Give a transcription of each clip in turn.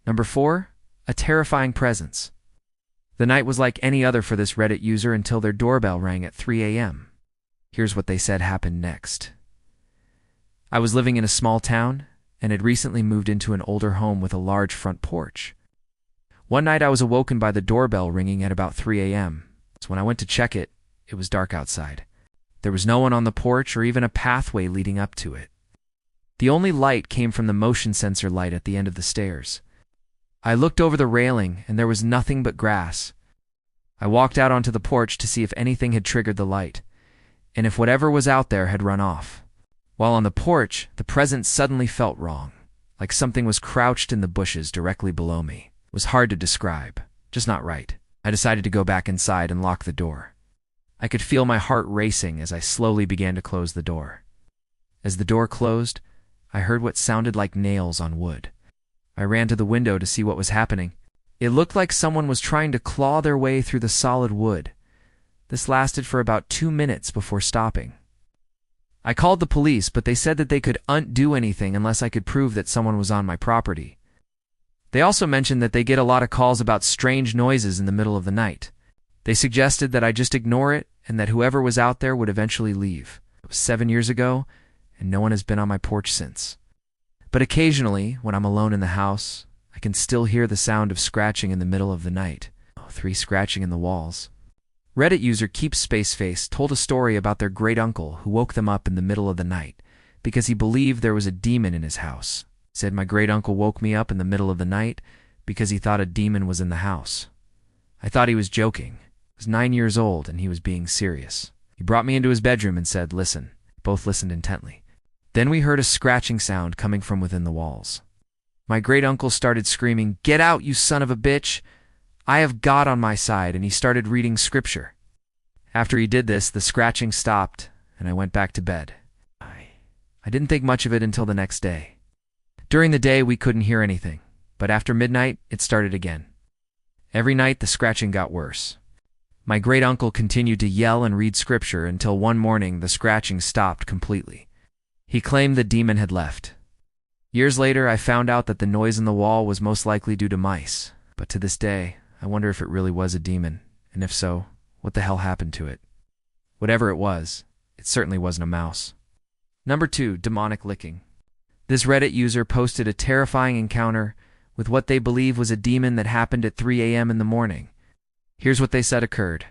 Number 4. A terrifying presence. The night was like any other for this Reddit user until their doorbell rang at 3 a.m. Here's what they said happened next. I was living in a small town and had recently moved into an older home with a large front porch. One night I was awoken by the doorbell ringing at about 3 a.m. So when I went to check it, it was dark outside. There was no one on the porch or even a pathway leading up to it. The only light came from the motion sensor light at the end of the stairs. I looked over the railing and there was nothing but grass. I walked out onto the porch to see if anything had triggered the light, and if whatever was out there had run off. While on the porch, the presence suddenly felt wrong, like something was crouched in the bushes directly below me. It was hard to describe, just not right. I decided to go back inside and lock the door. I could feel my heart racing as I slowly began to close the door. As the door closed, I heard what sounded like nails on wood. I ran to the window to see what was happening. It looked like someone was trying to claw their way through the solid wood. This lasted for about 2 minutes before stopping. I called the police, but they said that they couldn't do anything unless I could prove that someone was on my property. They also mentioned that they get a lot of calls about strange noises in the middle of the night. They suggested that I just ignore it and that whoever was out there would eventually leave. It was 7 years ago, and no one has been on my porch since. But occasionally, when I'm alone in the house, I can still hear the sound of scratching in the middle of the night. 3 scratching in the walls. Reddit user KeepSpaceFace told a story about their great-uncle who woke them up in the middle of the night because he believed there was a demon in his house. He said, "My great-uncle woke me up in the middle of the night because he thought a demon was in the house. I thought he was joking. I was 9 years old and he was being serious. He brought me into his bedroom and said, 'Listen.' Both listened intently. Then we heard a scratching sound coming from within the walls. My great-uncle started screaming, 'Get out, you son of a bitch! I have God on my side,' and he started reading scripture. After he did this, the scratching stopped, and I went back to bed. I didn't think much of it until the next day. During the day, we couldn't hear anything, but after midnight, it started again. Every night, the scratching got worse. My great-uncle continued to yell and read scripture until one morning the scratching stopped completely. He claimed the demon had left. Years later, I found out that the noise in the wall was most likely due to mice, but to this day, I wonder if it really was a demon, and if so, what the hell happened to it? Whatever it was, it certainly wasn't a mouse. Number 2, demonic licking. This Reddit user posted a terrifying encounter with what they believe was a demon that happened at 3 a.m. in the morning. Here's what they said occurred.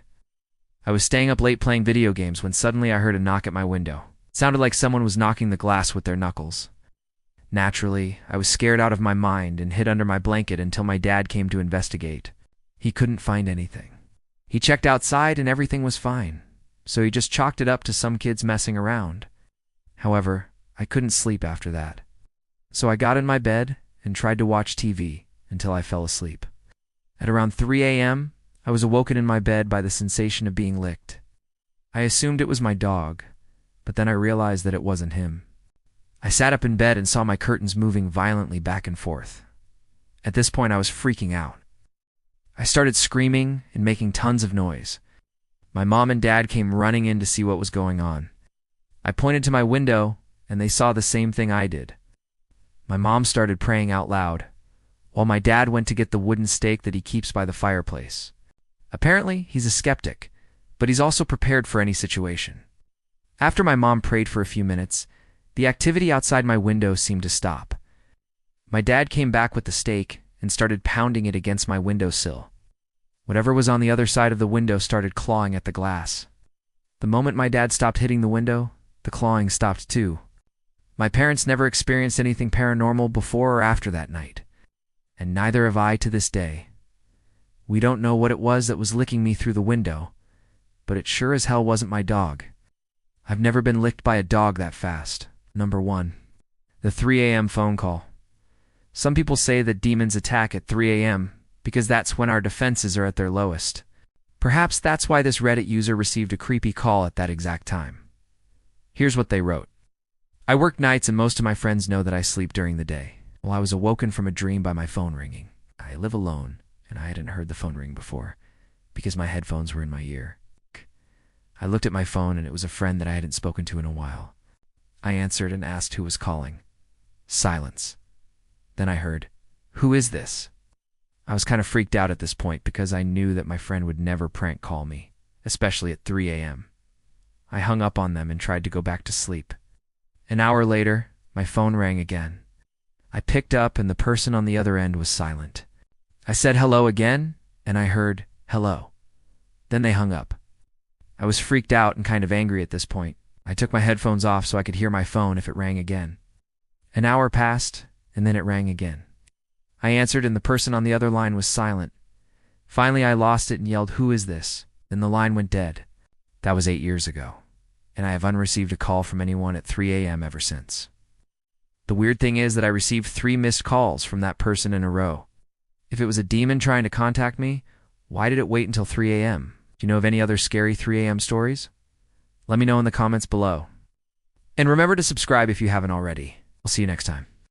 I was staying up late playing video games when suddenly I heard a knock at my window. It sounded like someone was knocking the glass with their knuckles. Naturally, I was scared out of my mind and hid under my blanket until my dad came to investigate. He couldn't find anything. He checked outside and everything was fine, so he just chalked it up to some kids messing around. However, I couldn't sleep after that. So I got in my bed and tried to watch TV until I fell asleep. At around 3 a.m., I was awoken in my bed by the sensation of being licked. I assumed it was my dog, but then I realized that it wasn't him. I sat up in bed and saw my curtains moving violently back and forth. At this point, I was freaking out. I started screaming and making tons of noise. My mom and dad came running in to see what was going on. I pointed to my window, and they saw the same thing I did. My mom started praying out loud, while my dad went to get the wooden stake that he keeps by the fireplace. Apparently, he's a skeptic, but he's also prepared for any situation. After my mom prayed for a few minutes, the activity outside my window seemed to stop. My dad came back with the stake and started pounding it against my windowsill. Whatever was on the other side of the window started clawing at the glass. The moment my dad stopped hitting the window, the clawing stopped too. My parents never experienced anything paranormal before or after that night, and neither have I to this day. We don't know what it was that was licking me through the window, but it sure as hell wasn't my dog. I've never been licked by a dog that fast. Number 1. The 3 a.m. phone call. Some people say that demons attack at 3 a.m. because that's when our defenses are at their lowest. Perhaps that's why this Reddit user received a creepy call at that exact time. Here's what they wrote. I work nights and most of my friends know that I sleep during the day. Well, I was awoken from a dream by my phone ringing. I live alone, and I hadn't heard the phone ring before because my headphones were in my ear. I looked at my phone and it was a friend that I hadn't spoken to in a while. I answered and asked who was calling. Silence. Then I heard, Who is this? I was kind of freaked out at this point because I knew that my friend would never prank call me, especially at 3 a.m. I hung up on them and tried to go back to sleep. An hour later, my phone rang again. I picked up and the person on the other end was silent. I said hello again, and I heard hello. Then they hung up. I was freaked out and kind of angry at this point. I took my headphones off so I could hear my phone if it rang again. An hour passed, and then it rang again. I answered and the person on the other line was silent. Finally, I lost it and yelled, "Who is this?" Then the line went dead. That was 8 years ago, and I have unreceived a call from anyone at 3 a.m. ever since. The weird thing is that I received 3 missed calls from that person in a row. If it was a demon trying to contact me, why did it wait until 3 a.m.? Do you know of any other scary 3 a.m. stories? Let me know in the comments below. And remember to subscribe if you haven't already. I'll see you next time.